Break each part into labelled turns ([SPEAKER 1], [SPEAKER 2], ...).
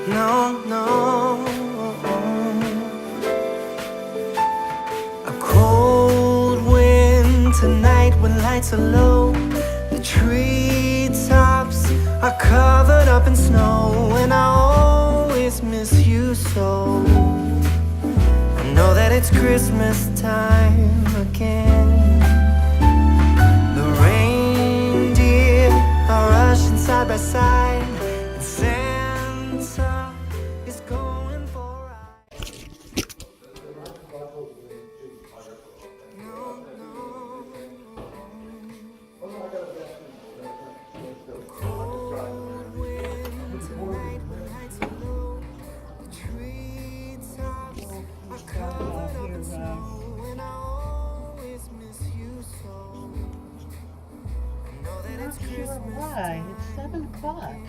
[SPEAKER 1] no, no. A cold winter night when lights are low, the treetops are covered up in snow, and I always miss you so. I know that it's Christmas time again. The reindeer are rushing side by side, and Santa is going for a ride. No, no. Cold winter night when lights are low, the treetops are covered up in snow, and I always miss you so. I know that it's
[SPEAKER 2] Not sure
[SPEAKER 1] Christmas
[SPEAKER 2] why. It's 7 o'clock.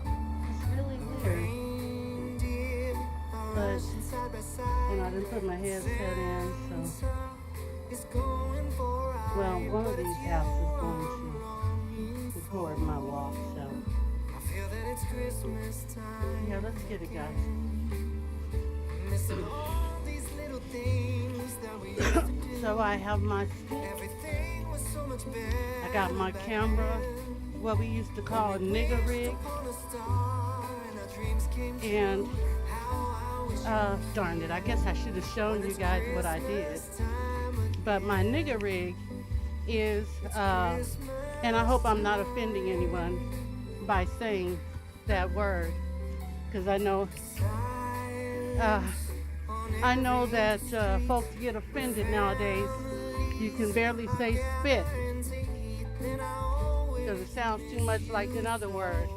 [SPEAKER 2] It's really weird.
[SPEAKER 1] reindeer are
[SPEAKER 2] But,
[SPEAKER 1] rushing side by
[SPEAKER 2] and I
[SPEAKER 1] side.
[SPEAKER 2] didn't put my headset in, so.
[SPEAKER 1] Is going for a
[SPEAKER 2] Well,
[SPEAKER 1] ride.
[SPEAKER 2] one of these houses is going to record my walk, so.
[SPEAKER 1] I feel that it's Christmas time.
[SPEAKER 2] Yeah, let's get it, guys.
[SPEAKER 1] Missing all these little things that we used to do.
[SPEAKER 2] So I have my stick.
[SPEAKER 1] Everything was so much better.
[SPEAKER 2] I got my camera, what we used to call a nigger rig.
[SPEAKER 1] On a star and our dreams came true.
[SPEAKER 2] And,
[SPEAKER 1] How I wish
[SPEAKER 2] darn it, I guess I should have shown you guys what I did. But my nigger rig is, and I hope I'm not offending anyone by saying that word, because I know that folks get offended nowadays. You can barely say spit because it sounds too much like another word.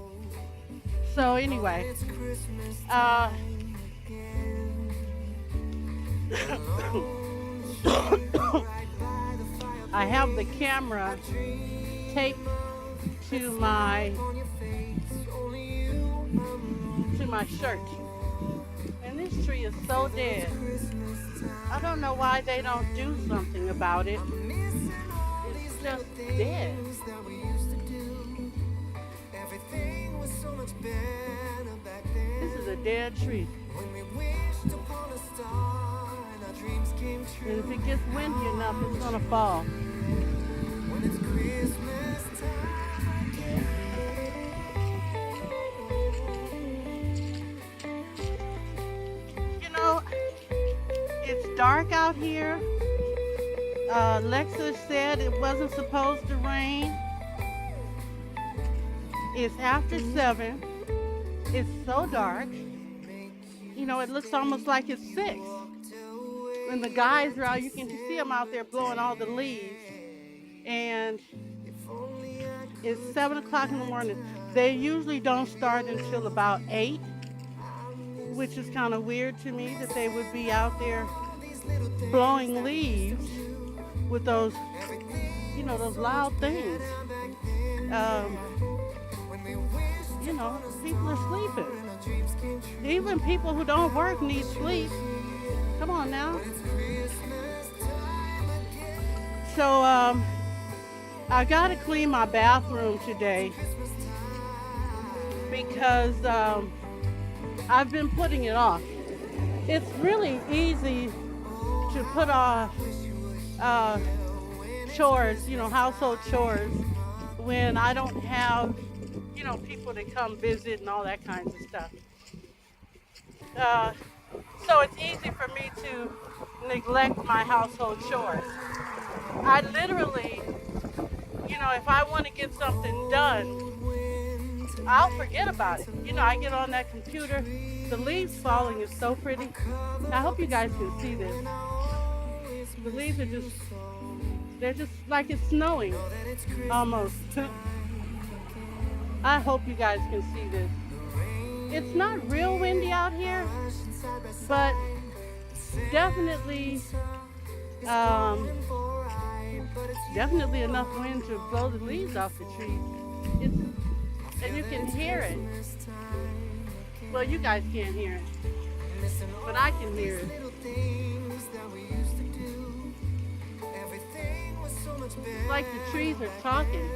[SPEAKER 2] So anyway, I have the camera taped to my shirt, and this tree is so dead. I don't know why they don't do something about it. It's just dead. This is a dead tree. And if it gets windy enough, it's gonna fall. You know, it's dark out here. Lexa said it wasn't supposed to rain. It's after 7. It's so dark. You know, it looks almost like it's 6. When the guys are out, you can see them out there blowing all the leaves. And it's 7 o'clock in the morning. They usually don't start until about 8, which is kind of weird to me that they would be out there blowing leaves with those, you know, those loud things. You know, people are sleeping. Even people who don't work need sleep. Come on now. So, I gotta clean my bathroom today because I've been putting it off. It's really easy to put off chores, you know, household chores, when I don't have, you know, people to come visit and all that kinds of stuff. So it's easy for me to neglect my household chores. I literally, you know, if I want to get something done, I'll forget about it. You know, I get on that computer. The leaves falling is so pretty. I hope you guys can see this. The leaves are just, they're just like it's snowing, almost. I hope you guys can see this. It's not real windy out here, but definitely enough wind to blow the leaves off the trees. And you can hear it. Well, you guys can't hear it, but I can hear it. It's like the trees are talking.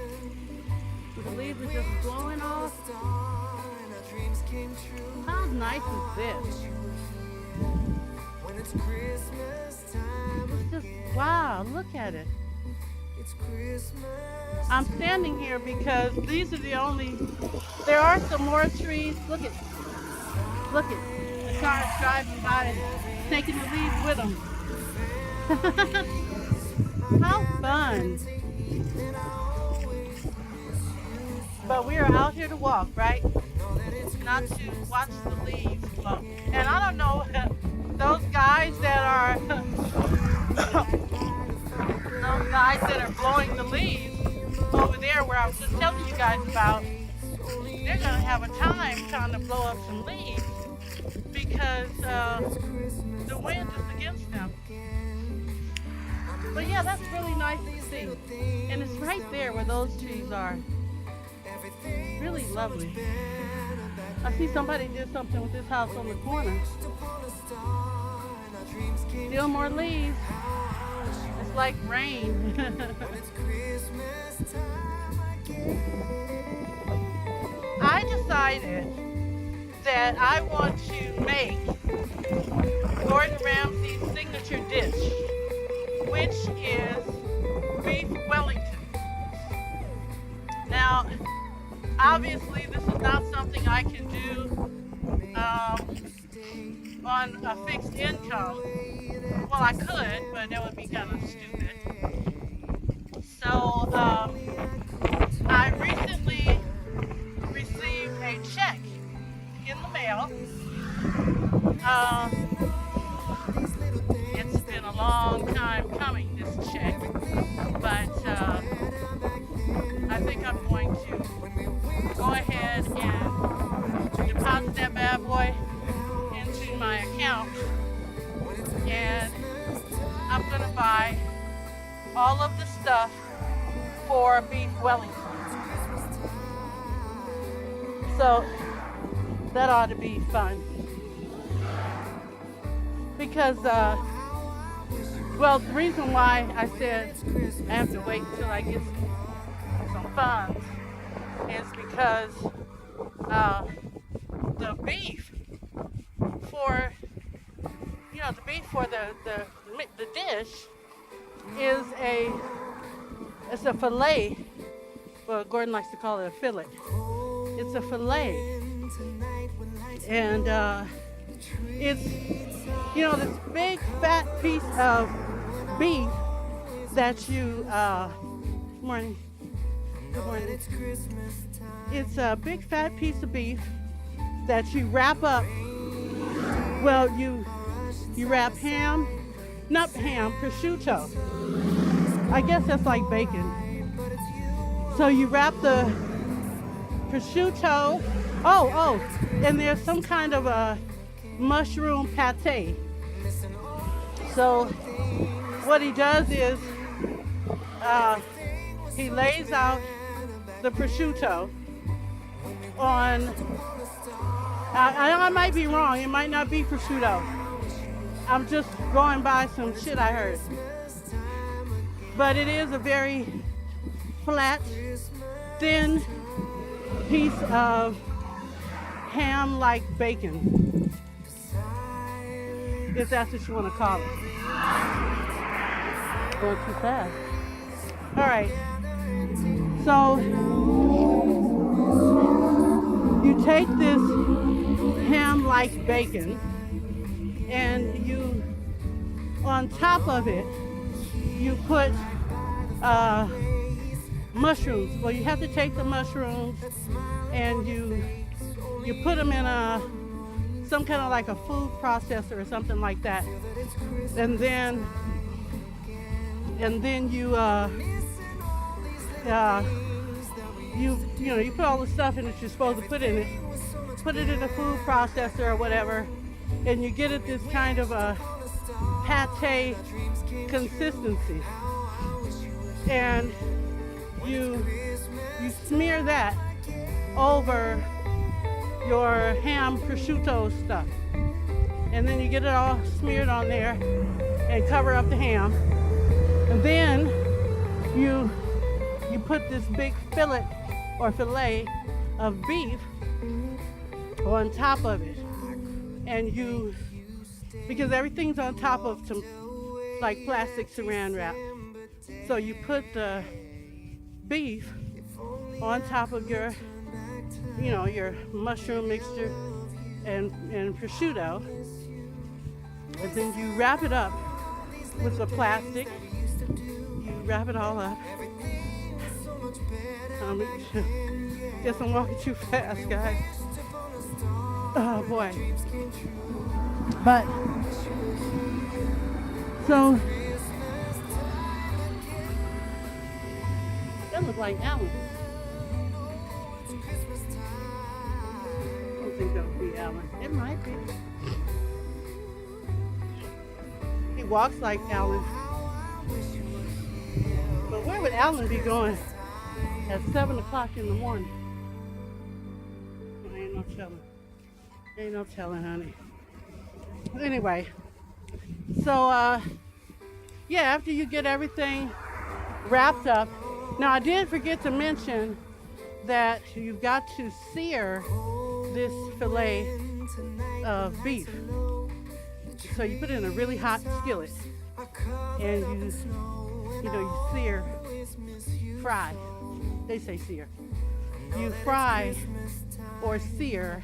[SPEAKER 2] The leaves are just blowing off.
[SPEAKER 1] dreams came true.
[SPEAKER 2] How nice
[SPEAKER 1] I
[SPEAKER 2] is this?
[SPEAKER 1] wish you were here when it's Christmas time
[SPEAKER 2] It's just,
[SPEAKER 1] again.
[SPEAKER 2] wow, look at it.
[SPEAKER 1] It's Christmas
[SPEAKER 2] I'm standing here because these are the only, there are some more trees. Look it. The car's driving by, taking the leaves with them. How fun.
[SPEAKER 1] and I always miss you.
[SPEAKER 2] But we are out here to walk, right?
[SPEAKER 1] Know that it's
[SPEAKER 2] Not to watch the leaves float. And I don't know, those guys that are, those guys that are blowing the leaves over there where I was just telling you guys about, they're gonna have a time trying to blow up some leaves because the wind is against them. But yeah, that's really nice to see. And it's right there where those trees are. Really lovely. I see somebody did something with this house on the corner. Still more leaves. It's like rain. I decided that I want to make Gordon Ramsay's signature dish, which is beef Wellington. Now, obviously, this is not something I can do on a fixed income. Well, I could, but that would be kind of stupid. So, I recently received a check in the mail. It's been a long time coming, this check, but I think I'm going to go ahead and deposit that bad boy into my account, and I'm going to buy all of the stuff for beef Wellington. So that ought to be fun. Because, well, the reason why I said I have to wait until I get some funds is because the beef for, the beef for the dish is it's a fillet. Well, Gordon likes to call it a fillet. It's a fillet. And it's, this big fat piece of beef that you, good morning. It's a big fat piece of beef that you wrap up. Well, you wrap prosciutto. I guess that's like bacon. So you wrap the prosciutto. Oh, and there's some kind of a mushroom pate. So what he does is he lays out the prosciutto on, I might be wrong, it might not be prosciutto. I'm just going by some shit I heard. But it is a very flat, thin piece of ham-like bacon, if that's what you want to call it. Going too fast. All right. So you take this ham-like bacon and you, on top of it, you put mushrooms. Well, you have to take the mushrooms and you put them in some kind of like a food processor or something like that, and then you you put all the stuff in that you're supposed to put in it, put it in a food processor or whatever, and you get it this kind of a pate consistency, and you smear that over your ham prosciutto stuff, and then you get it all smeared on there and cover up the ham, and then you put this big fillet of beef on top of it. And you, because everything's on top of some like plastic saran wrap. So you put the beef on top of your, your mushroom mixture and prosciutto. And then you wrap it up with the plastic. You wrap it all up. Guess I'm walking too fast, guys. Oh boy. But so that looks like Alan. I don't think that would be Alan. It might be. He walks like Alan. But where would Alan be going at 7 o'clock in the morning? Ain't no telling. Ain't no telling, honey. Anyway, so yeah, after you get everything wrapped up. Now I did forget to mention that you've got to sear this fillet of beef. So you put it in a really hot skillet and you sear, fry. They say sear. You fry or sear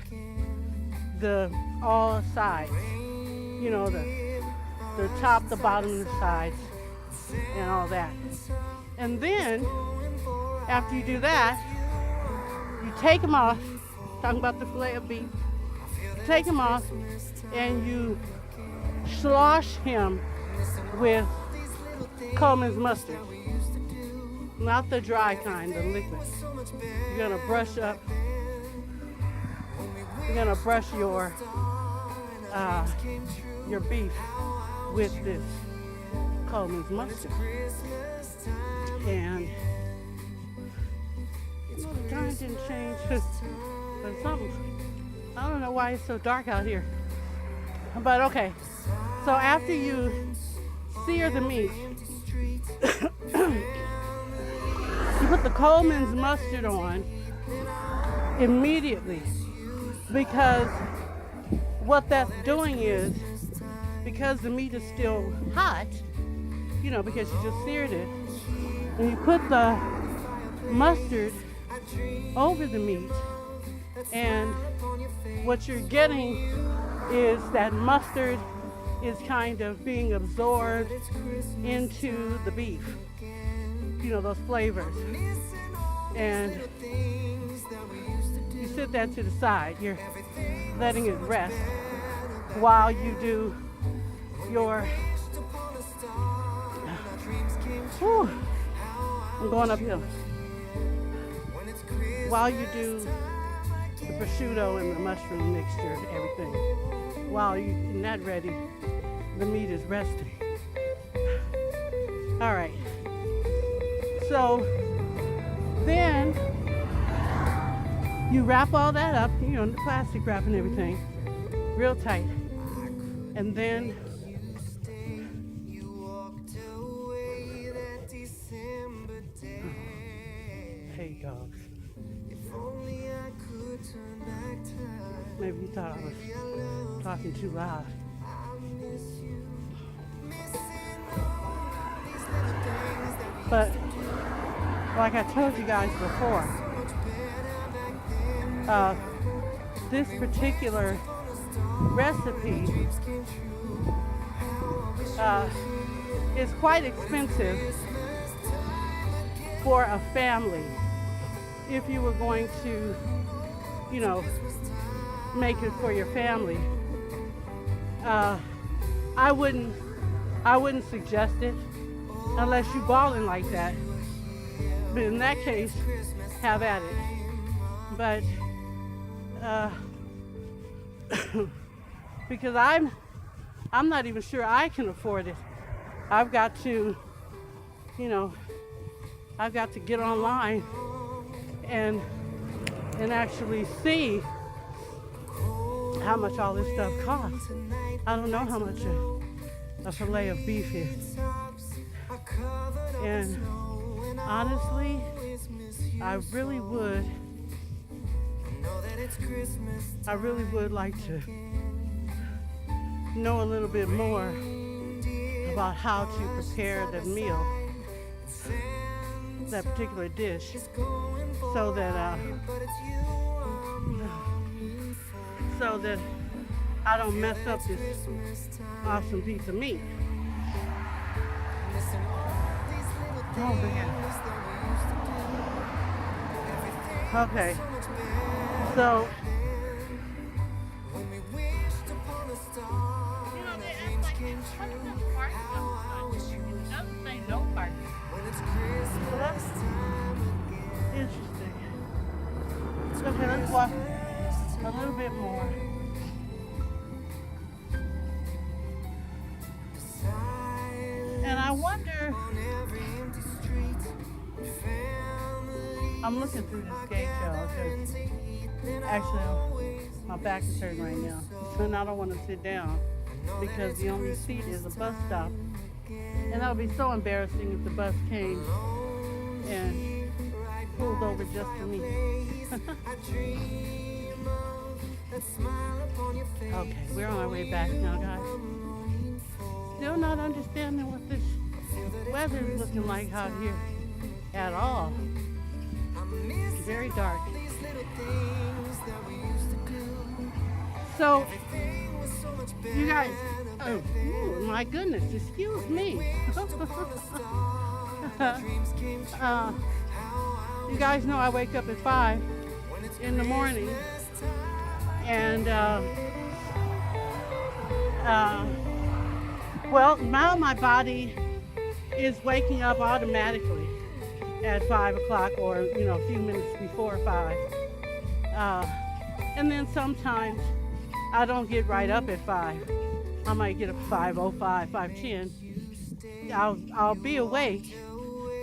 [SPEAKER 2] all sides. The top, the bottom, and the sides, and all that. And then, after you do that, you take them off. Talking about the fillet of beef. You take them off, and you slosh him with Coleman's mustard. Not the dry kind, the liquid. You're gonna brush up. You're gonna brush your beef with this Coleman's mustard. And the time didn't change, but something. I don't know why it's so dark out here. But okay, so after you sear the meat, you put the Coleman's mustard on immediately, because what that's doing is, because the meat is still hot, because you just seared it, and you put the mustard over the meat, and what you're getting is that mustard is kind of being absorbed into the beef, those flavors. And you sit that to the side. You're letting it rest while you do your, I'm going uphill. While you do the prosciutto and the mushroom mixture, everything, while you're not ready, the meat is resting. All right. So then you wrap all that up, the plastic wrap and everything, real tight. And then hey dogs. Maybe you thought I was talking too loud. But like I told you guys before, this particular recipe is quite expensive for a family. If you were going to, make it for your family, I wouldn't suggest it unless you're balling like that. But in that case, have at it. But because I'm not even sure I can afford it. I've got to get online and actually see how much all this stuff costs. I don't know how much a fillet of beef is. And honestly, I really would I really would like to know a little bit more about how to prepare the meal, that particular dish, so that I don't mess up this awesome piece of meat. Oh man. Okay. So you know, they act like what is this parking lot? It doesn't say no parking. So that's interesting. Okay, let's walk a little bit more. And I wonder, I'm looking through this gate, y'all, because actually my back is hurting right now. And I don't want to sit down because the only seat is a bus stop. And that would be so embarrassing if the bus came and pulled over just for me. Okay, we're on our way back now, guys. Still not understanding what this weather is looking like out here at all. It's very dark. So, you guys, oh, my goodness, excuse me. You guys know I wake up at 5 in the morning, and well, now my body is waking up automatically at 5 o'clock, or a few minutes before 5. And then sometimes I don't get right up at 5. I might get up at 5:05, 5:10. I'll be awake,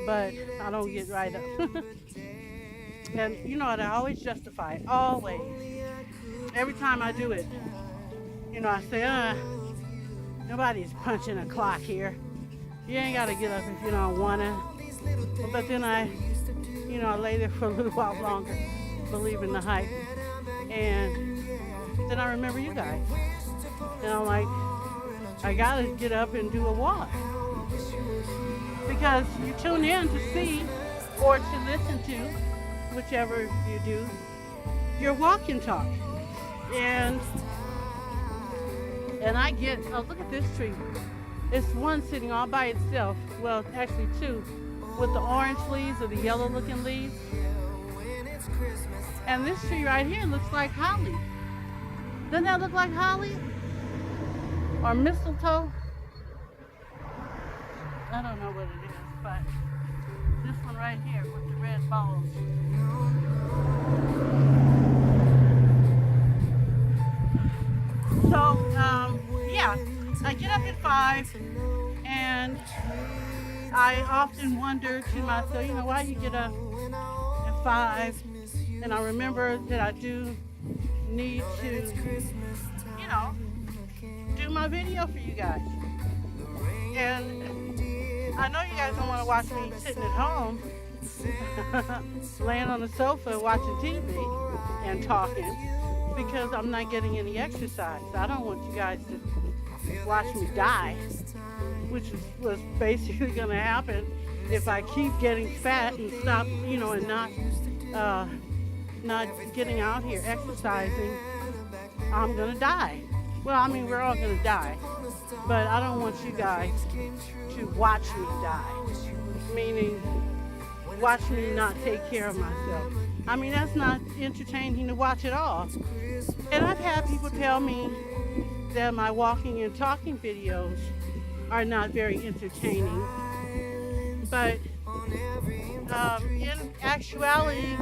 [SPEAKER 2] but I don't get right up. And you know what? I always justify it. Always. Every time I do it, I say, nobody's punching a clock here. You ain't got to get up if you don't want to. But then I lay there for a little while longer, believing the hype. And then I remember you guys. And I'm like, I got to get up and do a walk. Because you tune in to see or to listen to, whichever you do, your walk and talk. And I get, oh, look at this tree. It's one sitting all by itself. Well, actually two, with the orange leaves or the yellow looking leaves. And this tree right here looks like holly. Doesn't that look like holly? Or mistletoe? I don't know what it is, but this one right here with the red balls. So, yeah, I get up at 5, and I often wonder to myself, why you get up at 5? And I remember that I do need to, do my video for you guys. And I know you guys don't want to watch me sitting at home, laying on the sofa watching TV and talking, because I'm not getting any exercise. I don't want you guys to watch me die, which was basically going to happen if I keep getting fat and stop, and not getting out here exercising. I'm going to die. Well, I mean, we're all going to die, but I don't want you guys to watch me die, meaning watch me not take care of myself. I mean, that's not entertaining to watch at all. And I've had people tell me that my walking and talking videos are not very entertaining, but in actuality,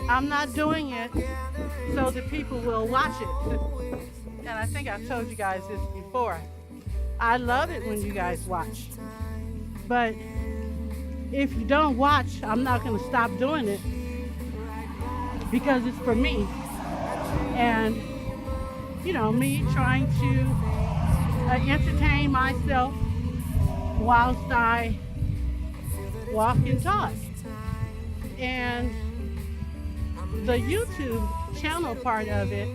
[SPEAKER 2] I'm not doing it so that people will watch it. And I think I've told you guys this before. I love it when you guys watch. But if you don't watch, I'm not going to stop doing it, because it's for me. And, me trying to entertain myself whilst I walk and talk. And the YouTube channel part of it.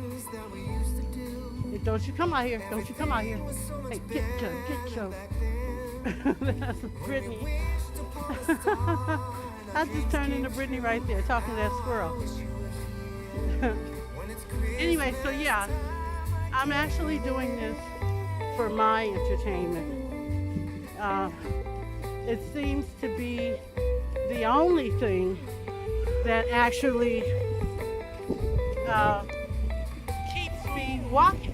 [SPEAKER 2] Don't you come out here. Don't you come out here. Hey, get Joe. That's Brittany. I just turned into Brittany right there, talking to that squirrel. Anyway, so yeah, I'm actually doing this for my entertainment. It seems to be the only thing that actually keeps me walking.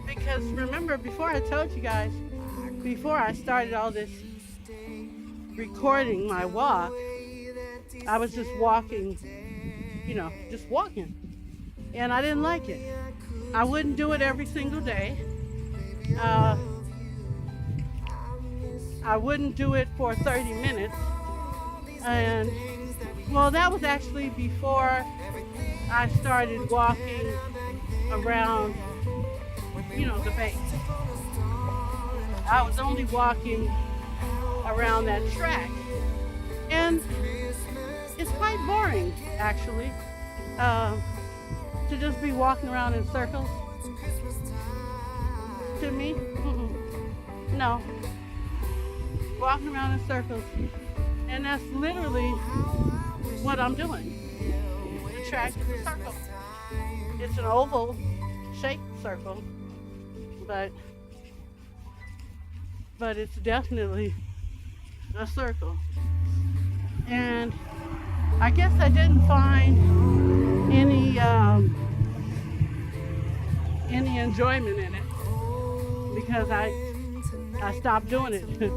[SPEAKER 2] Because remember, before I told you guys, before I started all this recording my walk, I was just walking, just walking. And I didn't like it. I wouldn't do it every single day. I wouldn't do it for 30 minutes. And, well, that was actually before I started walking around, the base. I was only walking around that track. And it's quite boring, actually, to just be walking around in circles. To me, no. Walking around in circles. And that's literally what I'm doing. The track is a circle. It's an oval shaped circle, but it's definitely a circle. And I guess I didn't find any enjoyment in it because I stopped doing it.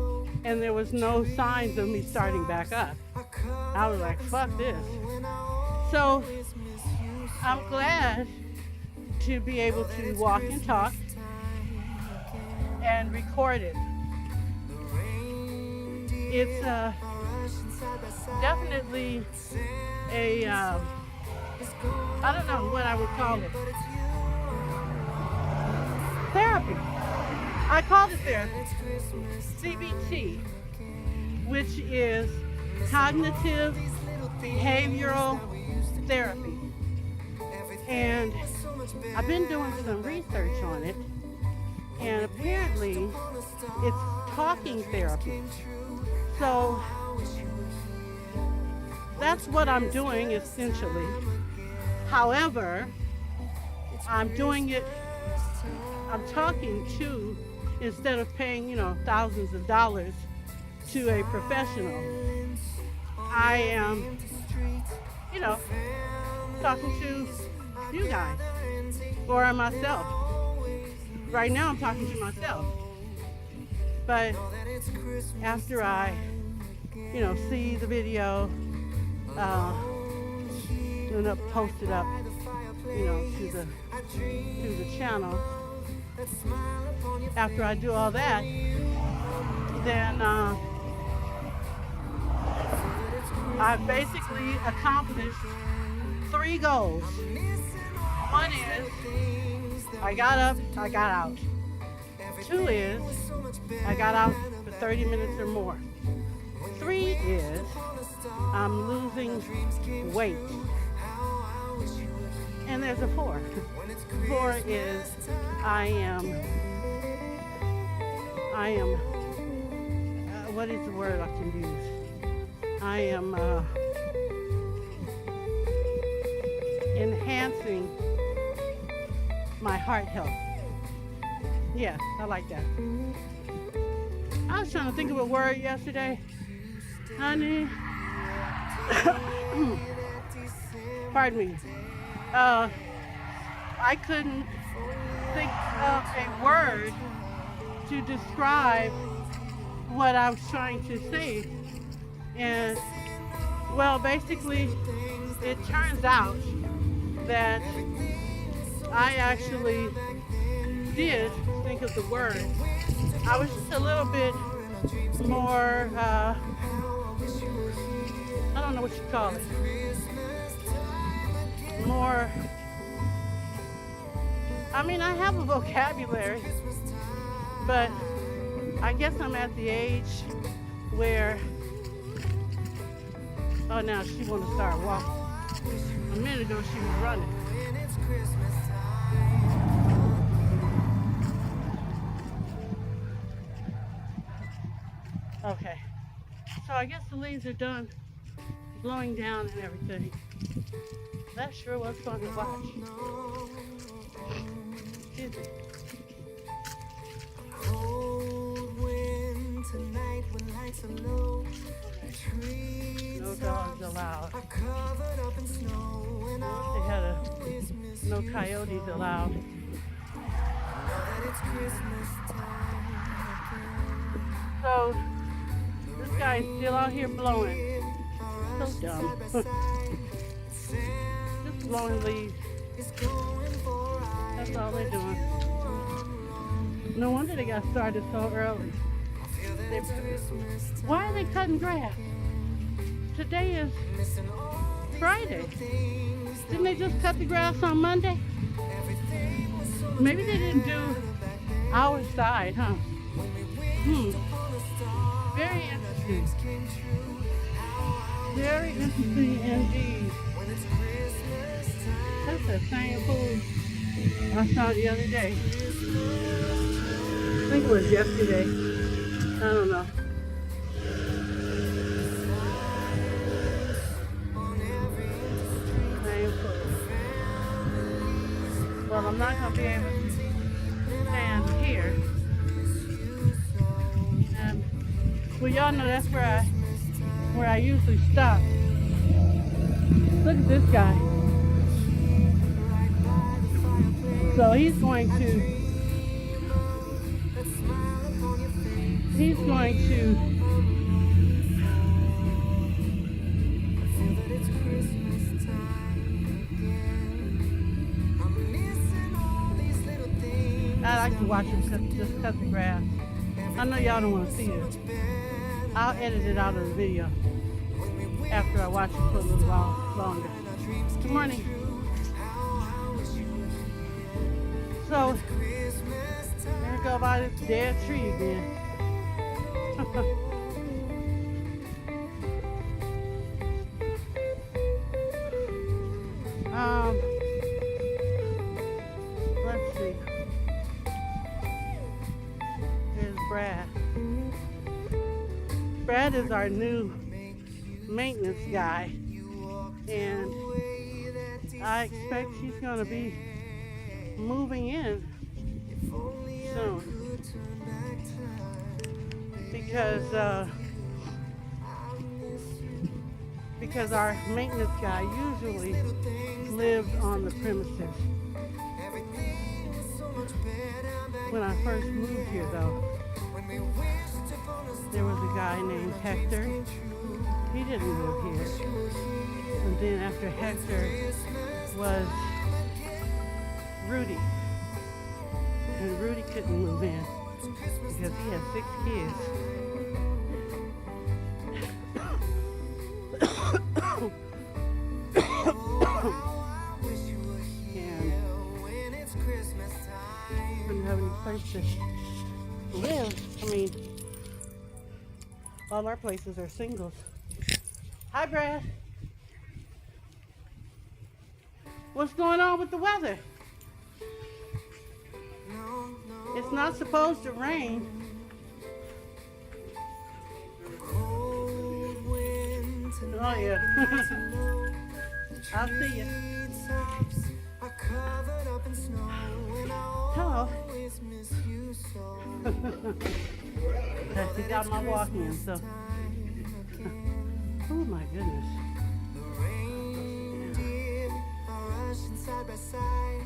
[SPEAKER 2] And there was no signs of me starting back up. I was like, fuck this. So I'm glad to be able to walk and talk and record it. It's definitely a, I don't know what I would call it. Therapy. I call it therapy. CBT, which is cognitive behavioral therapy. And I've been doing some research on it, and apparently it's talking therapy. So that's what I'm doing essentially. However, I'm doing it, I'm talking to, instead of paying, thousands of dollars to a professional, I am, talking to you guys or myself. Right now I'm talking to myself. But after I, see the video, and post it up, to the channel, after I do all that, then I've basically accomplished 3 goals. One is I got up, I got out. 2 is I got out for 30 minutes or more. 3 is I'm losing weight. And there's a 4. 4 is I am, what is the word I can use? I am enhancing my heart health. Yeah, I like that. I was trying to think of a word yesterday. Honey. Pardon me. I couldn't think of a word to describe what I was trying to say. And, well, basically, it turns out that I actually did think of the word. I was just a little bit more, I don't know what you call it, more, I have a vocabulary, but I guess I'm at the age where, oh, now she want to start walking. A minute ago she was running.
[SPEAKER 1] when it's Christmas time.
[SPEAKER 2] Okay. So I guess the leaves are done blowing down and everything. That sure was fun to watch. Excuse me.
[SPEAKER 1] Cold winter night when lights are low.
[SPEAKER 2] No dogs allowed.
[SPEAKER 1] Are covered up in snow and
[SPEAKER 2] I
[SPEAKER 1] I
[SPEAKER 2] wish they had
[SPEAKER 1] always miss
[SPEAKER 2] no
[SPEAKER 1] you
[SPEAKER 2] coyotes
[SPEAKER 1] so.
[SPEAKER 2] allowed.
[SPEAKER 1] Now that it's Christmas time again.
[SPEAKER 2] So this guy's still out here blowing.
[SPEAKER 1] Are
[SPEAKER 2] So
[SPEAKER 1] rushing
[SPEAKER 2] dumb.
[SPEAKER 1] side by side.
[SPEAKER 2] Just blowing leaves.
[SPEAKER 1] It's going for a ride,
[SPEAKER 2] That's all
[SPEAKER 1] but
[SPEAKER 2] they're
[SPEAKER 1] if
[SPEAKER 2] doing.
[SPEAKER 1] you run wrong,
[SPEAKER 2] No wonder they got started so early.
[SPEAKER 1] I feel that
[SPEAKER 2] They-
[SPEAKER 1] it's Christmas time.
[SPEAKER 2] Why are they cutting grass? Today is
[SPEAKER 1] Missing all these
[SPEAKER 2] Friday.
[SPEAKER 1] little things that
[SPEAKER 2] Didn't they just cut the grass on Monday?
[SPEAKER 1] everything was so much
[SPEAKER 2] Maybe they didn't do
[SPEAKER 1] better back then.
[SPEAKER 2] our side, huh?
[SPEAKER 1] When we wished upon a star
[SPEAKER 2] Very
[SPEAKER 1] and our
[SPEAKER 2] interesting.
[SPEAKER 1] dreams came true. How I wish
[SPEAKER 2] Very interesting indeed.
[SPEAKER 1] when it's Christmas time.
[SPEAKER 2] That's the same food I saw the other day. I think it was yesterday. I don't know.
[SPEAKER 1] On every empty street,
[SPEAKER 2] Same food. Well, I'm not going to be able to stand here. And, well, y'all know that's where I usually stop. Look at this guy. So he's going to
[SPEAKER 1] feel that it's Christmas time again. I'm missing all these little things.
[SPEAKER 2] I like to watch him just cut the grass. I know y'all don't want to see it. I'll edit it out of the video after I watch it for a little while longer. Good morning. So, there we go by this dead tree again. Let's see. Here's Brad. Brad is our new maintenance guy, and I expect he's going to be moving in soon because our maintenance guy usually lives on the premises. When I first moved here, though, there was a guy named Hector. He didn't live here. And then after Hector was Rudy. And Rudy couldn't move in because he had 6 kids. And didn't have any place to live. I mean, all our places are singles. Hi, Brad. What's going on with the weather? It's not supposed to rain. Oh, yeah. I'll see you. Hello. He got my walk-in, so. Oh, my goodness.
[SPEAKER 1] Side by side,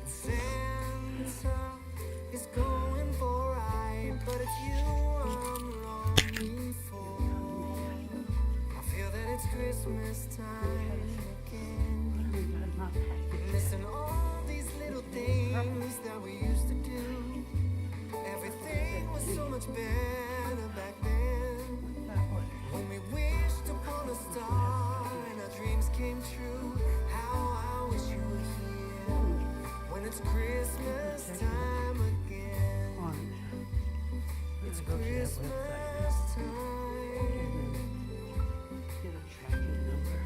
[SPEAKER 1] Santa is going for a ride, but it's you I'm longing for. I feel that it's Christmas time again. Missing all these little things that we used to do. Everything was so much better back then. When we wished upon a star and our dreams came true. How I wish you were here when it's Christmas time again. It's Christmas time.
[SPEAKER 2] Get a tracking number.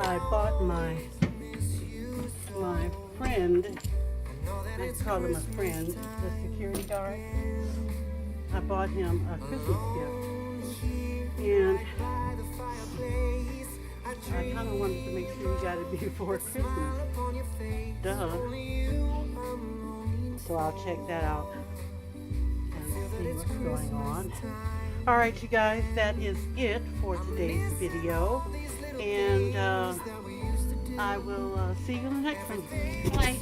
[SPEAKER 2] I bought my friend, I call him a friend, the security guard. I bought him a Christmas gift, and I kind of wanted to make sure he got it before Christmas. Duh. So I'll check that out and see what's going on. All right, you guys, that is it for today's video, and I will see you in the next one. Bye.